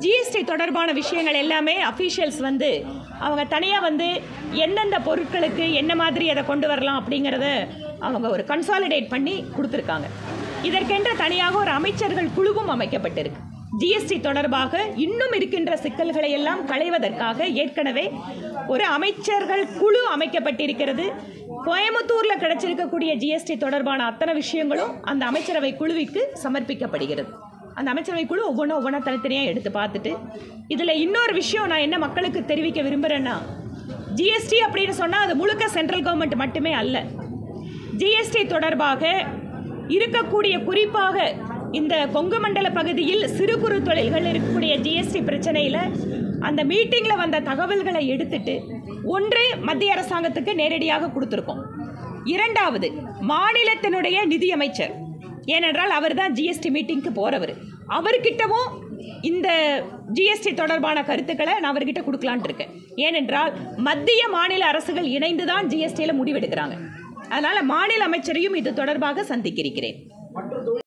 GST தொடர்பான விஷயங்கள் எல்லாமே அஃபீஷியல்ஸ் வந்து அவங்க தனியாக வந்து எந்தெந்த பொருட்களுக்கு என்ன மாதிரி அதை கொண்டு வரலாம் அப்படிங்கிறத அவங்க ஒரு கன்சாலிடேட் பண்ணி கொடுத்துருக்காங்க. இதற்கென்று தனியாக ஒரு அமைச்சர்கள் குழுவும் அமைக்கப்பட்டிருக்கு. ஜிஎஸ்டி தொடர்பாக இன்னும் இருக்கின்ற சிக்கல்களை எல்லாம் களைவதற்காக ஏற்கனவே ஒரு அமைச்சர்கள் குழு அமைக்கப்பட்டிருக்கிறது. கோயம்புத்தூரில் கிடைச்சிருக்கக்கூடிய ஜிஎஸ்டி தொடர்பான அத்தனை விஷயங்களும் அந்த அமைச்சரவை குழுவிற்கு சமர்ப்பிக்கப்படுகிறது. அந்த அமைச்சரவை குழு ஒவ்வொன்றா தனித்தனியாக எடுத்து பார்த்துட்டு, இதில் இன்னொரு விஷயம் நான் என்ன மக்களுக்கு தெரிவிக்க விரும்புகிறேன்னா, ஜிஎஸ்டி அப்படின்னு சொன்னால் அது முழுக்க சென்ட்ரல் கவர்மெண்ட் மட்டுமே அல்ல. ஜிஎஸ்டி தொடர்பாக இருக்கக்கூடிய குறிப்பாக இந்த கொங்கு மண்டல பகுதியில் சிறு குறு தொழில்கள் இருக்கக்கூடிய ஜிஎஸ்டி பிரச்சனையில் அந்த மீட்டிங்கில் வந்த தகவல்களை எடுத்துட்டு ஒன்று மத்திய அரசாங்கத்துக்கு நேரடியாக கொடுத்துருக்கோம். இரண்டாவது மாநிலத்தினுடைய நிதியமைச்சர், ஏனென்றால் அவர் தான் ஜிஎஸ்டி மீட்டிங்க்கு போகிறவர், அவர்கிட்டவும் இந்த ஜிஎஸ்டி தொடர்பான கருத்துக்களை நான் அவர்கிட்ட கொடுக்கலான் இருக்கேன். ஏனென்றால் மத்திய மாநில அரசுகள் இணைந்து தான் ஜிஎஸ்டியில் முடிவெடுக்கிறாங்க. அதனால் மாநில அமைச்சரையும் இது தொடர்பாக சந்திக்கிறேன்.